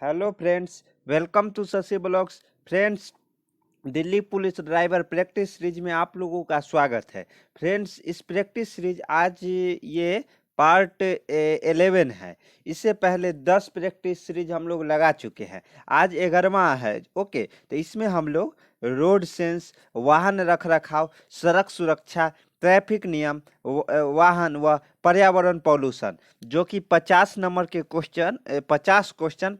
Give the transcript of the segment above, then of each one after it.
Hello friends, welcome to Shashi blogs. Friends, Delhi police driver practice series में आप लोगों का स्वागत है। फ्रेंड्स, इस प्रैक्टिस सीरीज आज ये पार्ट 11 है। इससे पहले 10 प्रैक्टिस सीरीज हम लोग लगा चुके हैं। आज 11वां है। ओके, तो इसमें हम लोग रोड सेंस, वाहन रख रखाव, सड़क सुरक्षा, ट्रैफिक नियम, वाहन व पर्यावरण पॉल्यूशन, जो कि 50 नंबर के क्वेश्चन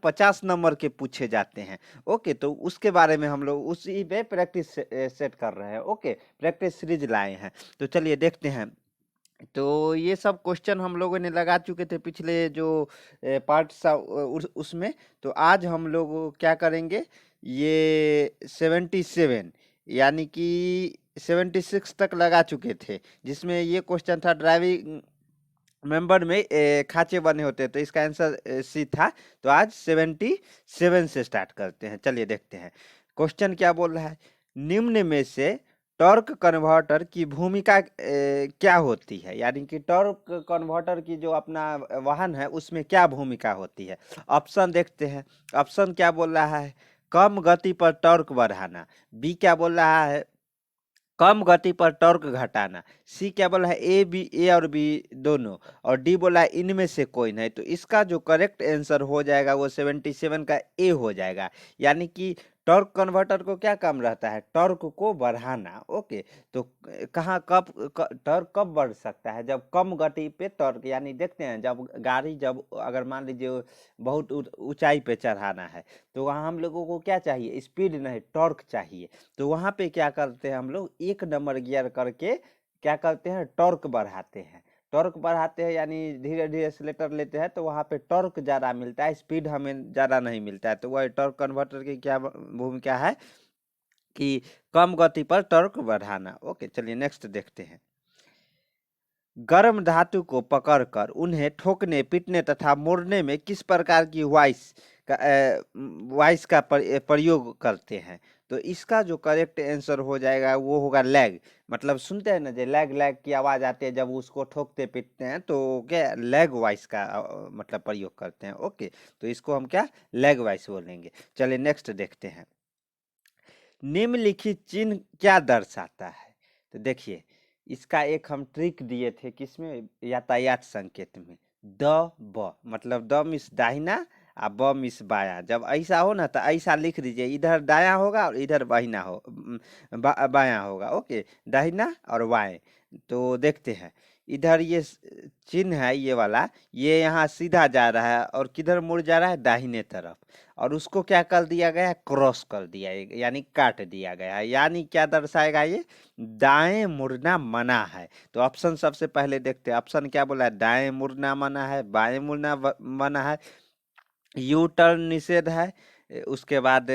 50 नंबर के पूछे जाते हैं। ओके, तो उसके बारे में हम लोग उसी पे प्रैक्टिस सेट कर रहे हैं। ओके, प्रैक्टिस सीरीज लाए हैं। तो चलिए देखते हैं। तो ये सब क्वेश्चन हम लोगों ने लगा चुके थे पिछले जो पार्ट उसमें। तो आज हम लोग क्या करेंगे, ये 77 यानी कि 76 तक लगा चुके थे, जिसमें ये क्वेश्चन था ड्राइविंग मेंबर में खांचे बने होते हैं। तो इसका आंसर सी था। तो आज 77 से स्टार्ट करते हैं। चलिए देखते हैं क्वेश्चन क्या बोल रहा है। निम्न में से टॉर्क कन्वर्टर की भूमिका क्या होती है, यानी कि टॉर्क कन्वर्टर की जो अपना वाहन है उसमें क्या भूमिका होती है। ऑप्शन देखते हैं। ऑप्शन क्या बोल रहा है, कम गति पर टॉर्क बढ़ाना। बी क्या बोल रहा है, कम गति पर टॉर्क घटाना। सी क्या बोला है, ए और बी दोनों। और डी बोला है इनमें से कोई नहीं। तो इसका जो करेक्ट आंसर हो जाएगा वो 77 का ए हो जाएगा। यानी कि टॉर्क कन्वर्टर को क्या काम रहता है, टॉर्क को बढ़ाना। ओके, तो कहाँ कब टॉर्क कब बढ़ सकता है, जब कम गति पे टॉर्क, यानी देखते हैं जब गाड़ी, जब अगर मान लीजिए बहुत ऊंचाई पे चढ़ाना है तो वहाँ हम लोगों को क्या चाहिए, स्पीड नहीं टॉर्क चाहिए। तो वहाँ पे क्या करते हैं हम लोग, एक नंबर गियर करके क्या करते हैं, टॉर्क बढ़ाते हैं। टॉर्क बढ़ाते हैं यानी धीरे धीरे एक्सीलेटर लेते हैं, तो वहाँ पे टॉर्क ज़्यादा मिलता है, स्पीड हमें ज़्यादा नहीं मिलता है। तो वह टॉर्क कन्वर्टर की क्या भूमिका है कि कम गति पर टॉर्क बढ़ाना। ओके, चलिए नेक्स्ट देखते हैं। गर्म धातु को पकड़कर उन्हें ठोकने, पीटने तथा मोड़ने में किस प्रकार की वॉइस का प्रयोग करते हैं। तो इसका जो करेक्ट आंसर हो जाएगा वो होगा लैग। मतलब सुनते हैं ना, जो लैग लैग की आवाज आती है जब उसको ठोकते पीटते हैं, तो क्या लैग वॉइस का मतलब प्रयोग करते हैं। ओके, तो इसको हम क्या लैग वॉइस बोलेंगे। चलिए नेक्स्ट देखते हैं। निम्नलिखित चिन्ह क्या दर्शाता है। तो देखिए, इसका एक हम ट्रिक दिए थे किसमें, यातायात संकेत में। द ब मतलब द मिस दाहिना और ब मिस बाया। जब ऐसा हो ना तो ऐसा लिख दीजिए, इधर दाया होगा और इधर बाहिना हो बाया होगा। ओके, दाहिना और बाएं। तो देखते हैं, इधर ये चिन्ह है ये वाला, ये यहाँ सीधा जा रहा है और किधर मुड़ जा रहा है, दाहिने तरफ। और उसको क्या कर दिया गया है, क्रॉस कर दिया है, यानी काट दिया गया है। यानी क्या दर्शाएगा ये, दाएं मुड़ना मना है। तो ऑप्शन सबसे पहले देखते हैं। ऑप्शन क्या बोला है, दाएं मुड़ना मना है, बाएं मुड़ना मना है, यू टर्न निषेध है, उसके बाद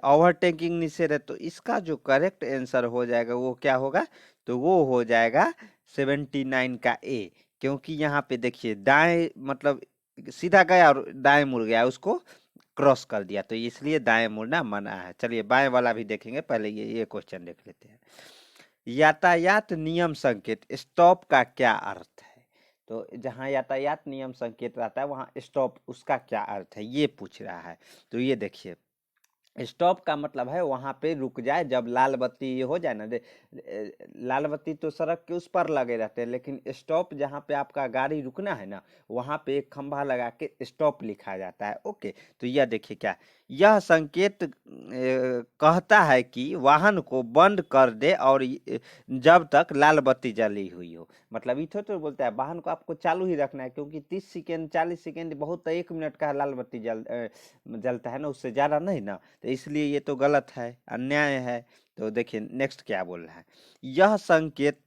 ओवरटेकिंग निषेध है। तो इसका जो करेक्ट आंसर हो जाएगा वो क्या होगा, तो वो हो जाएगा 79 का ए। क्योंकि यहाँ पे देखिए दाएं मतलब सीधा गया और दाएं मुड़ गया, उसको क्रॉस कर दिया, तो इसलिए दाएं मुड़ना मना है। चलिए बाएं वाला भी देखेंगे, पहले ये क्वेश्चन देख लेते हैं। यातायात नियम संकेत स्टॉप का क्या अर्थ है। तो जहां यातायात नियम संकेत रहता है वहां स्टॉप उसका क्या अर्थ है, ये पूछ रहा है। तो ये देखिए, स्टॉप का मतलब है वहां पे रुक जाए, जब लाल बत्ती हो जाए ना। लाल बत्ती तो सड़क के उस पर लगे रहते हैं, लेकिन स्टॉप जहां पे आपका गाड़ी रुकना है ना, वहां पे एक खंभा लगा के स्टॉप लिखा जाता है। ओके, तो यह देखिए क्या, यह संकेत कहता है कि वाहन को बंद कर दे और जब तक लाल बत्ती जली हुई हो। मतलब इथो तो बोलता है वाहन को आपको चालू ही रखना है, क्योंकि 30 सेकेंड 40 सेकेंड बहुत, 1 मिनट का लाल बत्ती जलता है ना, उससे ज़्यादा नहीं ना। तो इसलिए ये तो गलत है, अन्याय है। तो देखिए नेक्स्ट क्या बोल रहा है, यह संकेत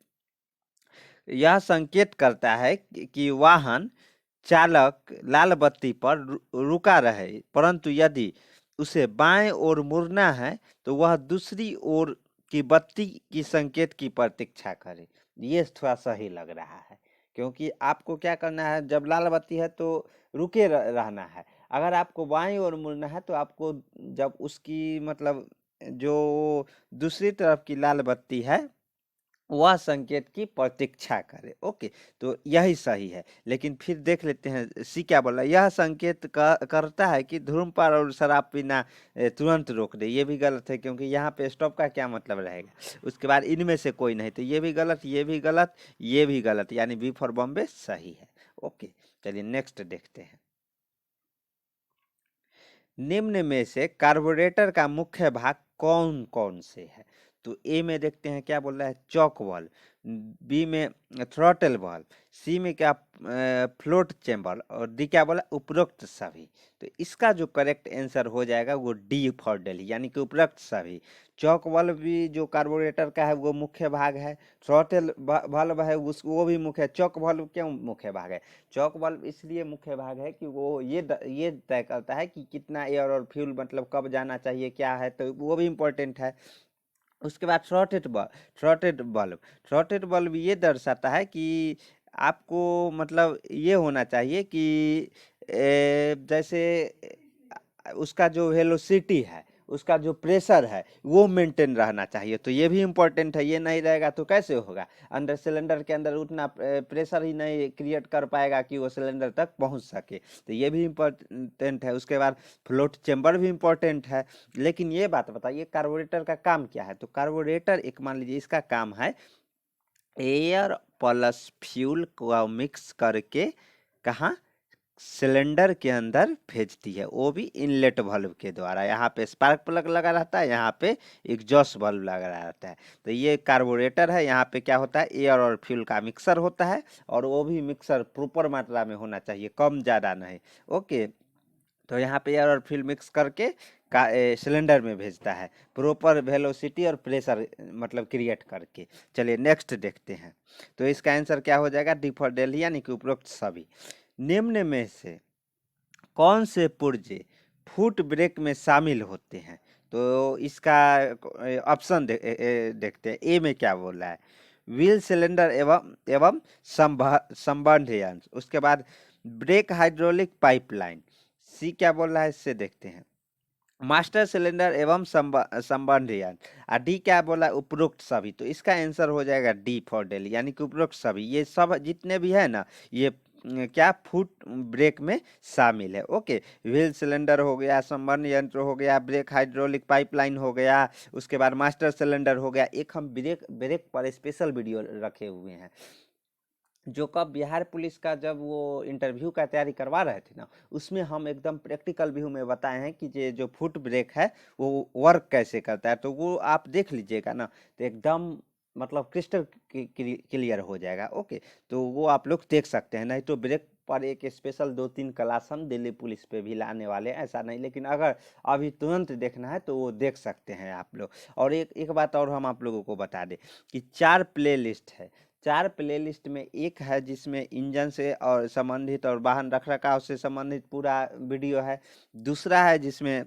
यह संकेत करता है कि वाहन चालक लाल बत्ती पर रुका रहे, परंतु यदि उसे बाएं ओर मुड़ना है तो वह दूसरी ओर की बत्ती की संकेत की प्रतीक्षा करे। ये थोड़ा सही लग रहा है, क्योंकि आपको क्या करना है, जब लाल बत्ती है तो रुके रहना है। अगर आपको बाएं ओर मुड़ना है तो आपको जब उसकी मतलब जो दूसरी तरफ की लाल बत्ती है वह संकेत की प्रतीक्षा करे। ओके, तो यही सही है। लेकिन फिर देख लेते हैं सी क्या बोल रहा है, यह संकेत करता है कि धूम्रपान और शराब पीना तुरंत रोक दे। ये भी गलत है, क्योंकि यहाँ पे स्टॉप का क्या मतलब रहेगा। उसके बाद इनमें से कोई नहीं, तो ये भी गलत, ये भी गलत, ये भी गलत, यानी बी फॉर बॉम्बे सही है। ओके, चलिए नेक्स्ट देखते हैं। निम्न में से कार्बोरेटर का मुख्य भाग कौन कौन से है। तो ए में देखते हैं क्या बोल रहा है, चॉक वाल्व, बी में थ्रॉटल वाल्व, सी में क्या फ्लोट चेंबर, और डी क्या बोला, उपरोक्त सभी। तो इसका जो करेक्ट आंसर हो जाएगा वो डी फॉर दिल्ली, यानी कि उपरोक्त सभी। चॉक वाल्व भी जो कार्बोरेटर का है वो मुख्य भाग है, थ्रॉटल वाल्व है उस वो भी मुख्य है। चॉक वाल्व क्यों मुख्य भाग है, चॉक वाल्व इसलिए मुख्य भाग है कि वो ये तय करता है कि कितना एयर और फ्यूल मतलब कब जाना चाहिए क्या है, तो वो भी इम्पोर्टेंट है। उसके बाद थ्रॉटेड बल्ब ये दर्शाता है कि आपको मतलब ये होना चाहिए कि जैसे उसका जो वेलोसिटी है, उसका जो प्रेशर है वो मेंटेन रहना चाहिए। तो ये भी इम्पोर्टेंट है, ये नहीं रहेगा तो कैसे होगा, अंदर सिलेंडर के अंदर उतना प्रेशर ही नहीं क्रिएट कर पाएगा कि वो सिलेंडर तक पहुंच सके। तो ये भी इम्पोर्टेंट है। उसके बाद फ्लोट चेंबर भी इम्पोर्टेंट है। लेकिन ये बात बताइए कार्बोरेटर का काम क्या है। तो कार्बोरेटर एक मान लीजिए इसका काम है एयर प्लस फ्यूल को मिक्स करके कहाँ, सिलेंडर के अंदर भेजती है, वो भी इनलेट वाल्व के द्वारा। यहाँ पे स्पार्क प्लग लगा रहता है, यहाँ पे एग्जॉस्ट वाल्व लगा रहता है। तो ये कार्बोरेटर है, यहाँ पे क्या होता है, एयर और फ्यूल का मिक्सर होता है, और वो भी मिक्सर प्रॉपर मात्रा में होना चाहिए, कम ज़्यादा नहीं। ओके, तो यहाँ पे एयर और फ्यूल मिक्स करके सिलेंडर में भेजता है, प्रॉपर वेलोसिटी और प्रेशर मतलब क्रिएट करके। चलिए नेक्स्ट देखते हैं। तो इसका आंसर क्या हो जाएगा, डी फॉर दिल्ली, यानी कि उपरोक्त सभी। निम्न में से कौन से पुर्जे फुट ब्रेक में शामिल होते हैं। तो इसका ऑप्शन देखते हैं। ए में क्या बोल रहा है, व्हील सिलेंडर एवं एवं संबंध यंत्र। उसके बाद ब्रेक हाइड्रोलिक पाइपलाइन। सी क्या बोल रहा है, इससे देखते हैं, मास्टर सिलेंडर एवं संबंध यंत्र। और डी क्या बोला, उपरोक्त सभी। तो इसका आंसर हो जाएगा डी फॉर दिल्ली, यानी कि उपरोक्त सभी। ये सब जितने भी है ना, ये क्या फुट ब्रेक में शामिल है। ओके, व्हील सिलेंडर हो गया, संबंध यंत्र हो गया, ब्रेक हाइड्रोलिक पाइपलाइन हो गया, उसके बाद मास्टर सिलेंडर हो गया। एक हम ब्रेक ब्रेक पर स्पेशल वीडियो रखे हुए हैं, जो कब बिहार पुलिस का जब वो इंटरव्यू का तैयारी करवा रहे थे ना, उसमें हम एकदम प्रैक्टिकल व्यू में बताए हैं कि ये जो फुट ब्रेक है वो वर्क कैसे करता है। तो वो आप देख लीजिएगा ना, तो एकदम मतलब क्रिस्टल क्लियर हो जाएगा। ओके, तो वो आप लोग देख सकते हैं। नहीं तो ब्रेक पर एक स्पेशल 2-3 क्लास हम दिल्ली पुलिस पे भी लाने वाले हैं, ऐसा नहीं। लेकिन अगर अभी तुरंत देखना है तो वो देख सकते हैं आप लोग। और एक एक बात और हम आप लोगों को बता दें कि 4 प्ले लिस्ट है। 4 प्लेलिस्ट में एक है जिसमें इंजन से और संबंधित और वाहन रखरखाव से संबंधित पूरा वीडियो है। दूसरा है जिसमें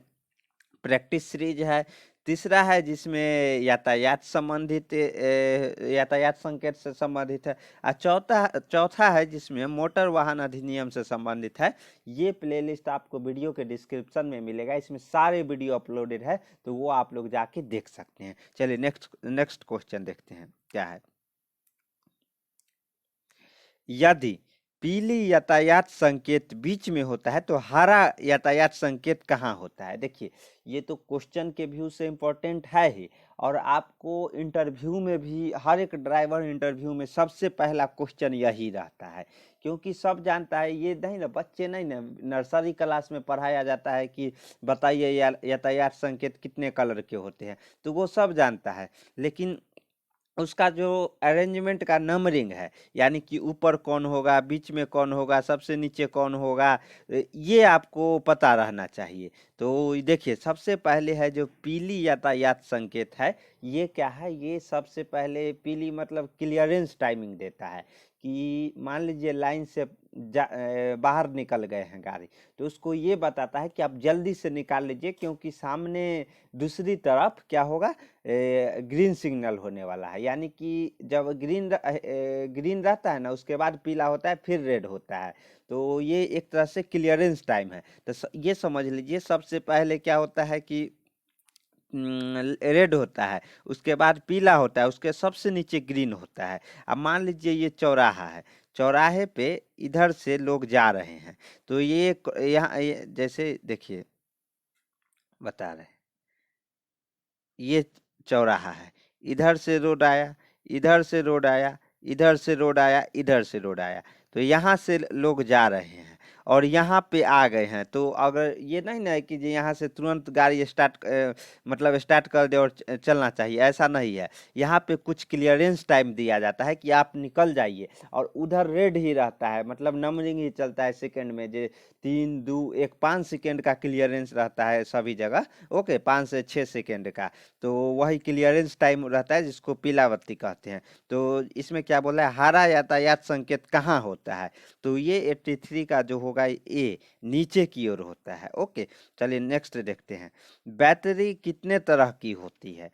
प्रैक्टिस सीरीज है। तीसरा है जिसमें यातायात संबंधित यातायात संकेत से संबंधित है। और चौथा चौथा है जिसमें मोटर वाहन अधिनियम से संबंधित है। ये प्लेलिस्ट आपको वीडियो के डिस्क्रिप्शन में मिलेगा, इसमें सारे वीडियो अपलोडेड है, तो वो आप लोग जाके देख सकते हैं। चलिए नेक्स्ट नेक्स्ट क्वेश्चन देखते हैं क्या है। यदि पीली यातायात संकेत बीच में होता है तो हरा यातायात संकेत कहाँ होता है। देखिए, ये तो क्वेश्चन के व्यू से इम्पोर्टेंट है ही, और आपको इंटरव्यू में भी, हर एक ड्राइवर इंटरव्यू में सबसे पहला क्वेश्चन यही रहता है। क्योंकि सब जानता है, ये नहीं ना, बच्चे नहीं ना, नर्सरी क्लास में पढ़ाया जाता है कि बताइए यातायात संकेत कितने कलर के होते हैं, तो वो सब जानता है। लेकिन उसका जो अरेंजमेंट का नंबरिंग है, यानी कि ऊपर कौन होगा, बीच में कौन होगा, सबसे नीचे कौन होगा, ये आपको पता रहना चाहिए। तो देखिए, सबसे पहले है जो पीली यातायात संकेत है, ये क्या है, ये सबसे पहले पीली मतलब क्लियरेंस टाइमिंग देता है कि मान लीजिए लाइन से बाहर निकल गए हैं गाड़ी, तो उसको ये बताता है कि आप जल्दी से निकाल लीजिए, क्योंकि सामने दूसरी तरफ क्या होगा, ग्रीन सिग्नल होने वाला है। यानी कि जब ग्रीन रहता है ना, उसके बाद पीला होता है, फिर रेड होता है। तो ये एक तरह से क्लियरेंस टाइम है। तो ये समझ लीजिए, सबसे पहले क्या होता है कि रेड होता है, उसके बाद पीला होता है, उसके सबसे नीचे ग्रीन होता है। अब मान लीजिए ये चौराहा है, चौराहे पे इधर से लोग जा रहे हैं, तो यहाँ जैसे देखिए बता रहे हैं, ये चौराहा है, इधर से रोड आया, इधर से रोड आया, इधर से रोड आया, इधर से रोड आया, तो यहाँ से लोग जा रहे हैं और यहाँ पे आ गए हैं। तो अगर ये नहीं ना है कि जी यहाँ से तुरंत गाड़ी मतलब स्टार्ट कर दे और चलना चाहिए, ऐसा नहीं है। यहाँ पे कुछ क्लियरेंस टाइम दिया जाता है कि आप निकल जाइए, और उधर रेड ही रहता है, मतलब नंबरिंग ही चलता है सेकंड में, जे 3 2 1 5 सेकंड का क्लियरेंस रहता है सभी जगह। ओके, 5 से 6 सेकंड का, तो वही क्लियरेंस टाइम रहता है जिसको पीला बत्ती कहते हैं। तो इसमें क्या बोला है, हरा यातायात संकेत कहाँ होता है, तो ये 83 का जो होगा ए नीचे की ओर होता है। ओके, चलिए नेक्स्ट देखते हैं, बैटरी कितने तरह की होती है।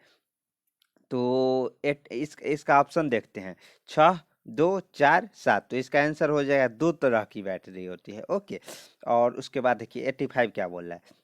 तो इसका ऑप्शन देखते हैं, 6 2 4 7, तो इसका आंसर हो जाएगा 2 तरह की बैटरी होती है। ओके, और उसके बाद देखिए 85 क्या बोल रहा है,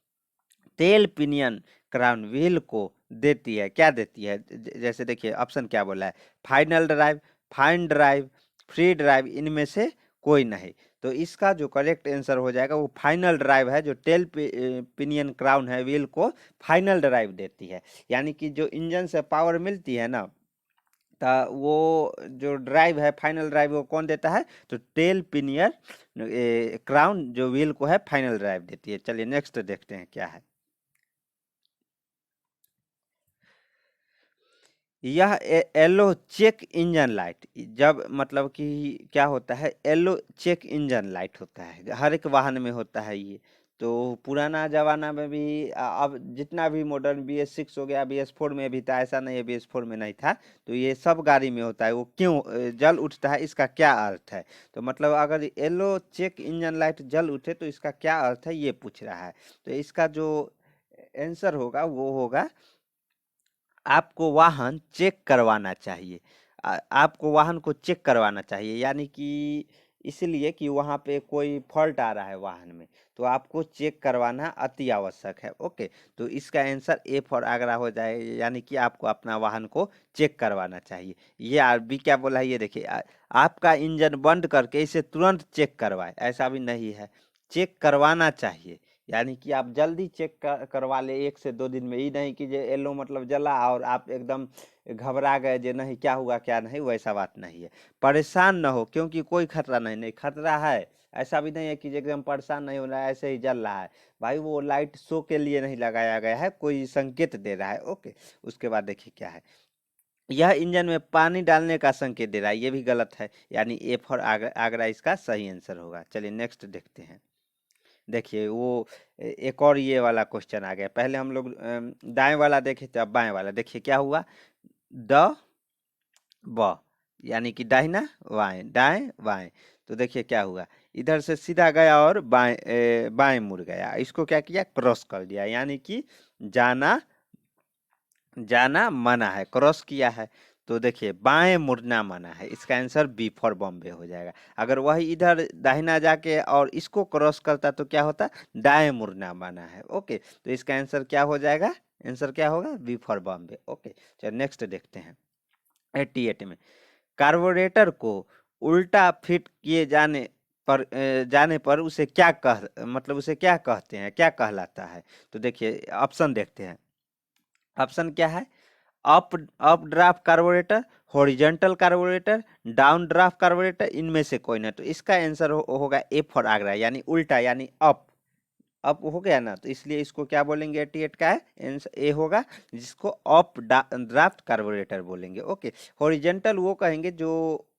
टेल पिनियन क्राउन व्हील को देती है, क्या देती है, जैसे देखिए ऑप्शन क्या बोला है, final drive, fine drive, free drive, इनमें से कोई नहीं। तो इसका जो करेक्ट आंसर हो जाएगा वो फाइनल ड्राइव है, जो टेल पिनियन क्राउन है व्हील को फाइनल ड्राइव देती है। यानी कि जो इंजन से पावर मिलती है ना, वो जो ड्राइव है, फाइनल ड्राइव, वो कौन देता है, तो टेल पिनियर क्राउन जो व्हील को है फाइनल ड्राइव देती है। चलिए नेक्स्ट देखते हैं क्या है, यह येलो चेक इंजन लाइट, जब मतलब कि क्या होता है, येलो चेक इंजन लाइट होता है, हर एक वाहन में होता है ये। तो पुराना जमाना में भी अब जितना भी मॉडर्न BS6 हो गया, BS4 में भी था, ऐसा नहीं है BS4 में नहीं था, तो ये सब गाड़ी में होता है। वो क्यों जल उठता है, इसका क्या अर्थ है, तो मतलब अगर येलो चेक इंजन लाइट जल उठे तो इसका क्या अर्थ है, ये पूछ रहा है। तो इसका जो आंसर होगा वो होगा, आपको वाहन चेक करवाना चाहिए। आपको वाहन को चेक करवाना चाहिए, यानी कि इसलिए कि वहाँ पे कोई फॉल्ट आ रहा है वाहन में, तो आपको चेक करवाना अति आवश्यक है। ओके, तो इसका आंसर ए फॉर आगरा हो जाए, यानी कि आपको अपना वाहन को चेक करवाना चाहिए। ये आरबी क्या बोला है, ये देखिए, आपका इंजन बंद करके इसे तुरंत चेक करवाए, ऐसा भी नहीं है, चेक करवाना चाहिए। यानी कि आप जल्दी चेक करवा ले 1 से 2 दिन में, ही नहीं कि जे येलो मतलब जला और आप एकदम घबरा गए, जे नहीं क्या हुआ क्या नहीं, वैसा बात नहीं है। परेशान न हो, क्योंकि कोई खतरा नहीं, नहीं खतरा है, ऐसा भी नहीं है कि एकदम परेशान नहीं होना है, ऐसे ही जल रहा है। भाई वो लाइट शो के लिए नहीं लगाया गया है, कोई संकेत दे रहा है। ओके, उसके बाद देखिए क्या है, यह इंजन में पानी डालने का संकेत दे रहा है, ये भी गलत है, यानी ए फॉर आगरा इसका सही आंसर होगा। चलिए नेक्स्ट देखते हैं, देखिए वो एक और ये वाला क्वेश्चन आ गया, पहले हम लोग दाएं वाला देखे थे, अब बाएं वाला देखिए क्या हुआ, द ब, यानी कि दाहिना बाएं, दाएं बाएं। तो देखिए क्या हुआ, इधर से सीधा गया और बाएं मुड़ गया, इसको क्या किया, क्रॉस कर दिया, यानी कि जाना जाना मना है, क्रॉस किया है। तो देखिए बाएं मुड़ना मना है, इसका आंसर बी फॉर बॉम्बे हो जाएगा। अगर वही इधर दाहिना जाके और इसको क्रॉस करता तो क्या होता, दाएं मुड़ना मना है। ओके, तो इसका आंसर क्या हो जाएगा, आंसर क्या होगा, बी फॉर बॉम्बे। ओके, चलिए नेक्स्ट देखते हैं, 88 में, कार्बोरेटर को उल्टा फिट किए जाने पर उसे क्या मतलब उसे क्या कहते हैं, क्या कहलाता है। तो देखिए ऑप्शन देखते हैं, ऑप्शन क्या है, up up draft carburettor, horizontal carburettor, down draft carburettor, इनमें से कोई ना। तो इसका आंसर होगा ए फॉर आगरा, यानी उल्टा, यानी अप। अप हो गया ना, तो इसलिए इसको क्या बोलेंगे, 88 का है आंसर ए होगा, जिसको अप ड्राफ्ट कार्बोरेटर बोलेंगे। ओके, हॉरिजॉन्टल वो कहेंगे जो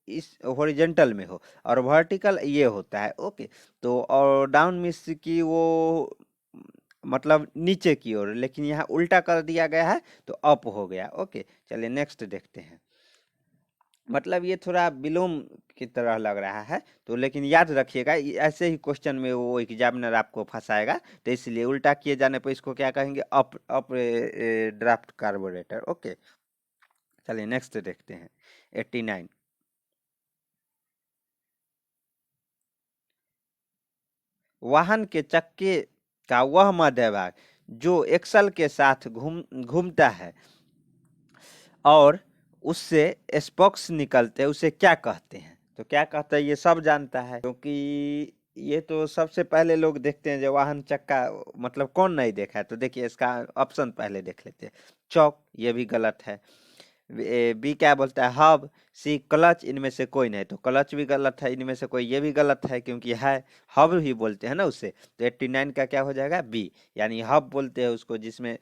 इस हॉरिजॉन्टल में हो, और वर्टिकल ये होता है। ओके, तो और डाउन मीन्स की वो मतलब नीचे की ओर, लेकिन यहाँ उल्टा कर दिया गया है तो अप हो गया। ओके, चलिए नेक्स्ट देखते हैं, मतलब ये थोड़ा विलोम की तरह लग रहा है, तो लेकिन याद रखिएगा ऐसे ही क्वेश्चन में वो एग्जामिनर आपको फंसाएगा, तो इसलिए उल्टा किए जाने पर इसको क्या कहेंगे, up up draft carburettor. Okay, चलिए नेक्स्ट देखते हैं, 89, वाहन के चक्के का वह मध्य भाग जो एक्सल के साथ घूमता है और उससे स्पोक्स निकलते हैं, उसे क्या कहते हैं? तो क्या कहते हैं ये सब जानता है, क्योंकि ये तो सबसे पहले लोग देखते हैं जो वाहन चक्का, मतलब कौन नहीं देखा है? तो देखिए इसका ऑप्शन पहले देख लेते हैं। चौक, ये भी गलत है। बी क्या बोलता है? हब। सी क्लच, इनमें से कोई नहीं। तो क्लच भी गलत है, इनमें से कोई, ये भी गलत है क्योंकि है हब ही बोलते हैं ना उसे। तो 89 का क्या हो जाएगा? बी, यानी हब बोलते हैं उसको जिसमें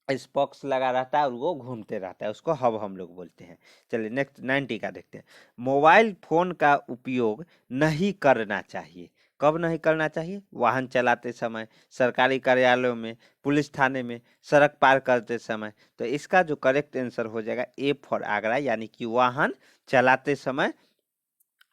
स्पॉक्स लगा रहता है और वो घूमते रहता है, उसको हब हम लोग बोलते हैं। चलिए नेक्स्ट 90 का देखते हैं। मोबाइल फोन का उपयोग नहीं करना चाहिए। कब नहीं करना चाहिए? वाहन चलाते समय, सरकारी कार्यालयों में, पुलिस थाने में, सड़क पार करते समय। तो इसका जो करेक्ट आंसर हो जाएगा ए फॉर आगरा, यानी कि वाहन चलाते समय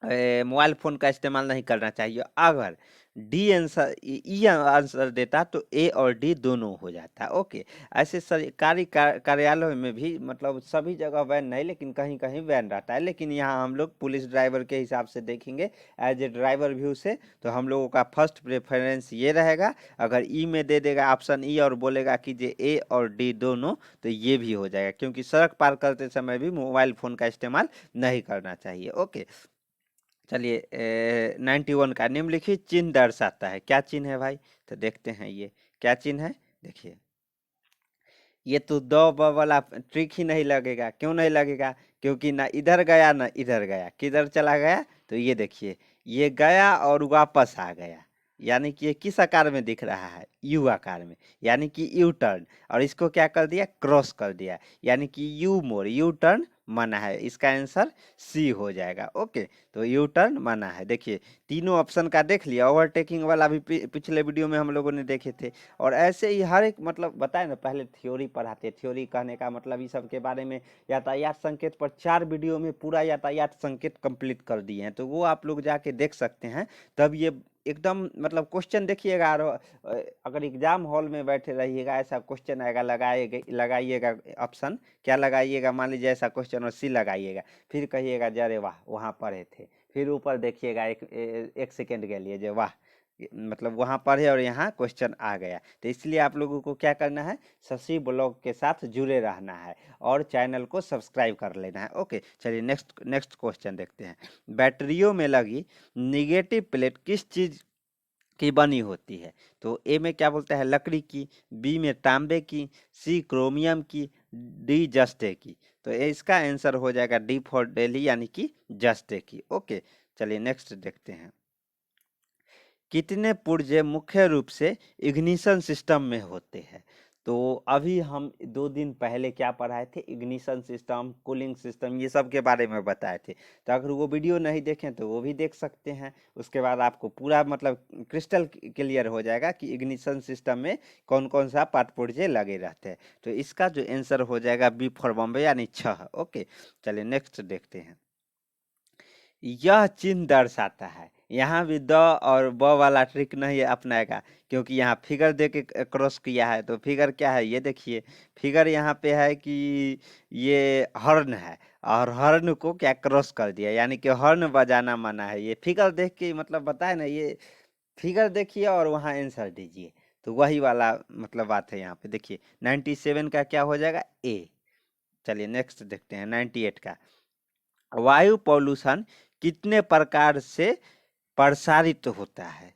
मोबाइल फ़ोन का इस्तेमाल नहीं करना चाहिए। अगर डी आंसर ई आंसर देता तो ए और डी दोनों हो जाता। ओके, ऐसे सरकारी कार्यालयों में भी मतलब सभी जगह वैन नहीं, लेकिन कहीं कहीं वैन रहता है। लेकिन यहाँ हम लोग पुलिस ड्राइवर के हिसाब से देखेंगे, एज ए ड्राइवर व्यू से, तो हम लोगों का फर्स्ट प्रेफरेंस ये रहेगा। अगर ई में दे देगा ऑप्शन ई और बोलेगा कि जे ए और डी दोनों, तो ये भी हो जाएगा, क्योंकि सड़क पार करते समय भी मोबाइल फ़ोन का इस्तेमाल नहीं करना चाहिए। ओके, चलिए 91 का निम्नलिखित चिन्ह दर्शाता है। क्या चिन्ह है भाई? तो देखते हैं ये क्या चिन्ह है। देखिए ये तो दो ब वाला ट्रिक ही नहीं लगेगा। क्यों नहीं लगेगा? क्योंकि ना इधर गया ना इधर गया। किधर चला गया? तो ये देखिए, ये गया और वापस आ गया, यानी कि ये किस आकार में दिख रहा है? यू आकार में, यानी कि यू टर्न। और इसको क्या कर दिया? क्रॉस कर दिया, यानी कि यू मोड़, यू टर्न माना है। इसका आंसर सी हो जाएगा। ओके, तो यू टर्न माना है। देखिए तीनों ऑप्शन का देख लिया। ओवरटेकिंग वाला भी पिछले वीडियो में हम लोगों ने देखे थे। और ऐसे ही हर एक, मतलब बताए ना, पहले थ्योरी पढ़ाते। थ्योरी कहने का मतलब इस सब के बारे में यातायात संकेत पर 4 वीडियो में पूरा यातायात संकेत कंप्लीट कर दिए हैं, तो वो आप लोग जाके देख सकते हैं। तब ये एकदम मतलब क्वेश्चन देखिएगा, और अगर एग्जाम हॉल में बैठे रहिएगा, ऐसा क्वेश्चन आएगा, लगाइएगा ऑप्शन, क्या लगाइएगा? मान लीजिए ऐसा क्वेश्चन और सी लगाइएगा, फिर कहिएगा जे अरे वाह वहाँ पढ़े थे। फिर ऊपर देखिएगा एक सेकेंड के लिए, जो वाह, मतलब वहाँ पढ़े और यहाँ क्वेश्चन आ गया। तो इसलिए आप लोगों को क्या करना है? शशि ब्लॉग के साथ जुड़े रहना है और चैनल को सब्सक्राइब कर लेना है। ओके, चलिए नेक्स्ट क्वेश्चन देखते हैं। बैटरियों में लगी निगेटिव प्लेट किस चीज की बनी होती है? तो ए में क्या बोलता है? लकड़ी की। बी में तांबे की। सी क्रोमियम की। डी जस्ते की। तो इसका आंसर हो जाएगा डी फॉर दिल्ली, यानी कि जस्ते की। ओके, चलिए नेक्स्ट देखते हैं। कितने पुर्जे मुख्य रूप से इग्निशन सिस्टम में होते हैं? तो अभी हम 2 दिन पहले क्या पढ़ाए थे? इग्निशन सिस्टम, कूलिंग सिस्टम, ये सब के बारे में बताए थे। तो अगर वो वीडियो नहीं देखें तो वो भी देख सकते हैं। उसके बाद आपको पूरा मतलब क्रिस्टल क्लियर हो जाएगा कि इग्निशन सिस्टम में कौन कौन सा पार्ट पुर्जे लगे रहते हैं। तो इसका जो आंसर हो जाएगा बी फॉर बॉम्बे, यानी 6। ओके, चलिए नेक्स्ट देखते हैं। यह चिन्ह दर्शाता है। यहाँ भी द और ब वाला ट्रिक नहीं अपनाएगा, क्योंकि यहाँ फिगर दे के क्रॉस किया है। तो फिगर क्या है? ये देखिए, फिगर यहाँ पे है कि ये हॉर्न है, और हॉर्न को क्या क्रॉस कर दिया, यानी कि हॉर्न बजाना मना है। ये फिगर देख के मतलब बताए ना, ये फिगर देखिए और वहाँ आंसर दीजिए। तो वही वाला मतलब बात है यहाँ पे। देखिए 97 का क्या हो जाएगा? ए। चलिए नेक्स्ट देखते हैं 98 का। वायु पॉल्यूशन कितने प्रकार से प्रसारित होता है?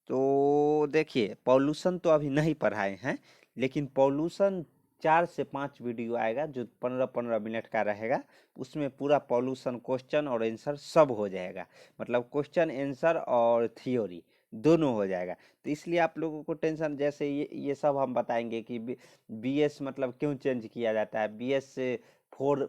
तो देखिए पॉल्यूशन तो अभी नहीं पढ़ाए हैं, लेकिन पॉल्यूशन 4 से 5 वीडियो आएगा जो 15-15 मिनट का रहेगा। उसमें पूरा पॉल्यूशन क्वेश्चन और आंसर सब हो जाएगा, मतलब क्वेश्चन आंसर और थ्योरी दोनों हो जाएगा। तो इसलिए आप लोगों को टेंशन, जैसे ये सब हम बताएंगे कि BS मतलब क्यों चेंज किया जाता है, BS4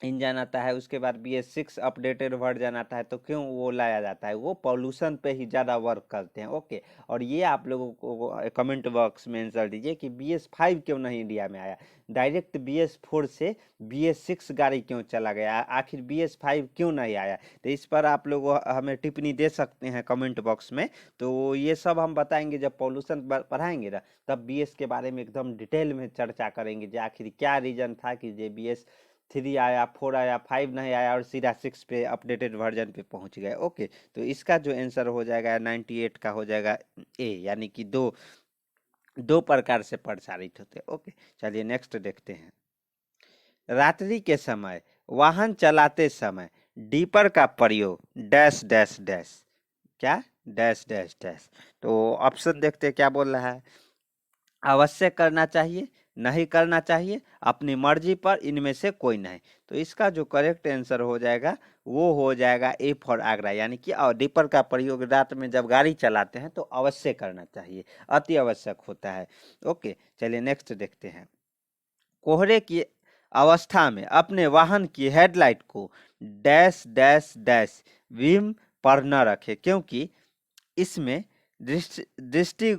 इंजन आता है, उसके बाद BS6 अपडेटेड वर्जन आता है, तो क्यों वो लाया जाता है? वो पॉल्यूशन पे ही ज़्यादा वर्क करते हैं। ओके, और ये आप लोगों को कमेंट बॉक्स में आंसर दीजिए कि BS5 क्यों नहीं इंडिया में आया, डायरेक्ट BS4 से BS6 गाड़ी क्यों चला गया, आखिर BS5 क्यों नहीं आया? तो इस पर आप लोग हमें टिप्पणी दे सकते हैं कमेंट बॉक्स में। तो ये सब हम बताएंगे जब पॉल्यूशन पढ़ाएंगे ना, तब BS के बारे में एकदम डिटेल में चर्चा करेंगे, जो आखिर क्या रीजन था कि जे BS3 आया, 4 आया, 5 नहीं आया और सीधा 6 पे अपडेटेड वर्जन पे पहुंच गए। ओके, तो इसका जो आंसर हो जाएगा 98 का हो जाएगा ए, यानी कि 2 दो प्रकार से प्रसारित होते हैं। ओके, चलिए नेक्स्ट देखते हैं। रात्रि के समय वाहन चलाते समय डीपर का प्रयोग डैश डैश डैश, क्या डैश डैश डैश। तो ऑप्शन देखते हैं क्या बोल रहा है। अवश्य करना चाहिए, नहीं करना चाहिए, अपनी मर्जी पर, इनमें से कोई नहीं। तो इसका जो करेक्ट आंसर हो जाएगा वो हो जाएगा ए फॉर आगरा, यानी कि डीपर का प्रयोग रात में जब गाड़ी चलाते हैं तो अवश्य करना चाहिए, अति आवश्यक होता है। ओके, चलिए नेक्स्ट देखते हैं। कोहरे की अवस्था में अपने वाहन की हेडलाइट को डैश डैश डैश बीम पर न रखें, क्योंकि इसमें दृष्टि दृष्टि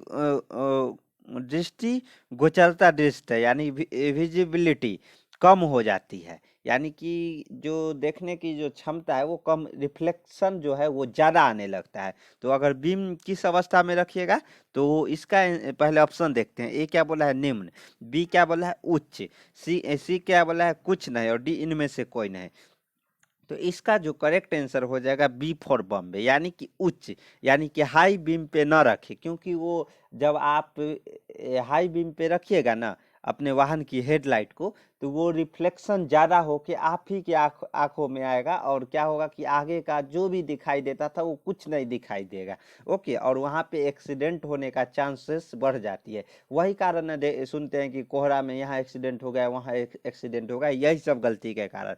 दृष्टि गोचरता दृष्टि है, यानी विजिबिलिटी कम हो जाती है, यानी कि जो देखने की जो क्षमता है वो कम, रिफ्लेक्शन जो है वो ज़्यादा आने लगता है। तो अगर बीम किस अवस्था में रखिएगा तो इसका पहले ऑप्शन देखते हैं। ए क्या बोला है, निम्न, बी क्या बोला है, उच्च, सी क्या बोला है, कुछ नहीं, और डी इनमें से कोई नहीं। तो इसका जो करेक्ट आंसर हो जाएगा बी फॉर बॉम्बे, यानी कि उच्च, यानी कि हाई बीम पे ना रखें, क्योंकि वो जब आप हाई बीम पे रखिएगा ना अपने वाहन की हेडलाइट को, तो वो रिफ्लेक्शन ज़्यादा हो के आप ही के आंखों में आएगा, और क्या होगा कि आगे का जो भी दिखाई देता था वो कुछ नहीं दिखाई देगा। ओके, और वहाँ पे एक्सीडेंट होने का चांसेस बढ़ जाती है। वही कारण है, सुनते हैं कि कोहरा में यहाँ एक्सीडेंट हो गया, वहाँ एक्सीडेंट हो गया, यही सब गलती के कारण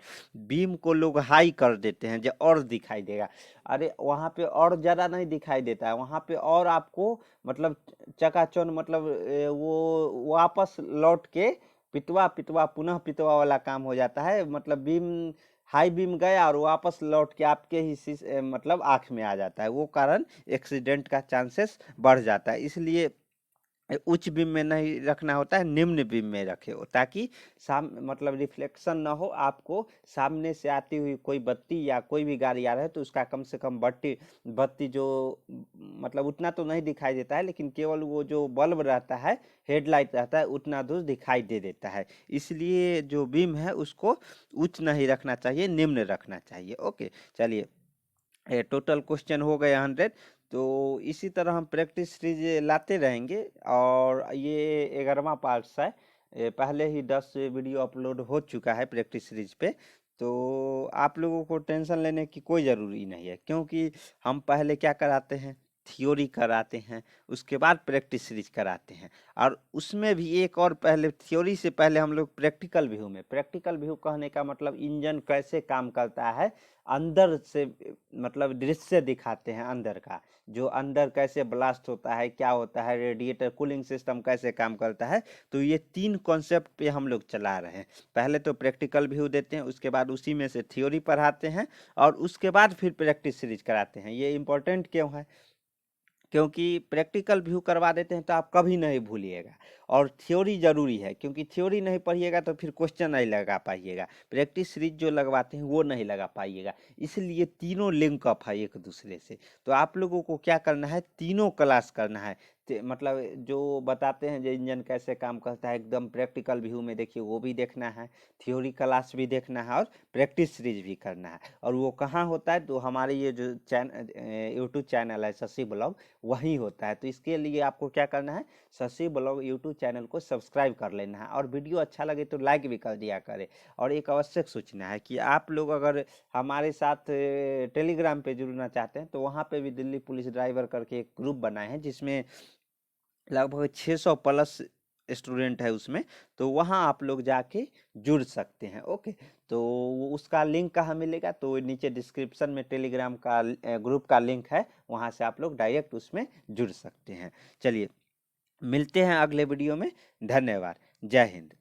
बीम को लोग हाई कर देते हैं जो और दिखाई देगा। अरे वहाँ पे और ज़्यादा नहीं दिखाई देता है, वहाँ पे और आपको मतलब चकाचौंध, मतलब वो वापस लौट के पिटवा पिटवा पुनः पिटवा वाला काम हो जाता है। मतलब बीम, हाई बीम गया और वापस लौट के आपके ही मतलब आँख में आ जाता है, वो कारण एक्सीडेंट का चांसेस बढ़ जाता है। इसलिए उच्च बीम में नहीं रखना होता है, निम्न बीम में रखे हो, ताकि मतलब रिफ्लेक्शन ना हो, आपको सामने से आती हुई कोई बत्ती या कोई भी गाड़ी आ रहा है तो उसका कम से कम बत्ती बत्ती जो मतलब उतना तो नहीं दिखाई देता है, लेकिन केवल वो जो बल्ब रहता है, हेडलाइट रहता है, उतना दूर दिखाई दे देता है। इसलिए जो बीम है उसको उच्च नहीं रखना चाहिए, निम्न रखना चाहिए। ओके, चलिए टोटल क्वेश्चन हो गए 100। तो इसी तरह हम प्रैक्टिस सीरीज लाते रहेंगे, और ये 11वां पार्ट है। पहले ही 10 वीडियो अपलोड हो चुका है प्रैक्टिस सीरीज पे। तो आप लोगों को टेंशन लेने की कोई ज़रूरी नहीं है, क्योंकि हम पहले क्या कराते हैं, थियोरी कराते हैं, उसके बाद प्रैक्टिस सीरीज कराते हैं। और उसमें भी एक और, पहले थ्योरी से पहले हम लोग प्रैक्टिकल व्यू में, प्रैक्टिकल व्यू कहने का मतलब इंजन कैसे काम करता है अंदर से, मतलब दृश्य दिखाते हैं अंदर का, जो अंदर कैसे ब्लास्ट होता है, क्या होता है, रेडिएटर कूलिंग सिस्टम कैसे काम करता है। तो ये 3 कॉन्सेप्ट पे हम लोग चला रहे हैं। पहले तो प्रैक्टिकल व्यू देते हैं, उसके बाद उसी में से थ्योरी पढ़ाते हैं, और उसके बाद फिर प्रैक्टिस सीरीज कराते हैं। ये इंपॉर्टेंट क्यों है, क्योंकि प्रैक्टिकल व्यू करवा देते हैं तो आप कभी नहीं भूलिएगा, और थ्योरी ज़रूरी है, क्योंकि थ्योरी नहीं पढ़िएगा तो फिर क्वेश्चन नहीं लगा पाइएगा, प्रैक्टिस सीरीज जो लगवाते हैं वो नहीं लगा पाइएगा। इसलिए तीनों लिंक अप है एक दूसरे से। तो आप लोगों को क्या करना है, तीनों क्लास करना है। मतलब जो बताते हैं जो इंजन कैसे काम करता है, एकदम प्रैक्टिकल व्यू में देखिए, वो भी देखना है, थ्योरी क्लास भी देखना है, और प्रैक्टिस सीरीज भी करना है। और वो कहाँ होता है, तो हमारे ये जो यूट्यूब चैनल है शशि ब्लॉग, वही होता है। तो इसके लिए आपको क्या करना है, शशि ब्लॉग यूट्यूब चैनल को सब्सक्राइब कर लेना है, और वीडियो अच्छा लगे तो लाइक भी कर दिया करें। और एक आवश्यक सूचना है कि आप लोग अगर हमारे साथ टेलीग्राम पे जुड़ना चाहते हैं, तो वहाँ पे भी दिल्ली पुलिस ड्राइवर करके एक ग्रुप बनाए हैं, जिसमें लगभग 600 प्लस स्टूडेंट है उसमें। तो वहाँ आप लोग जाके जुड़ सकते हैं। ओके, तो उसका लिंक कहाँ मिलेगा, तो नीचे डिस्क्रिप्शन में टेलीग्राम का ग्रुप का लिंक है, वहाँ से आप लोग डायरेक्ट उसमें जुड़ सकते हैं। चलिए मिलते हैं अगले वीडियो में। धन्यवाद। जय हिंद।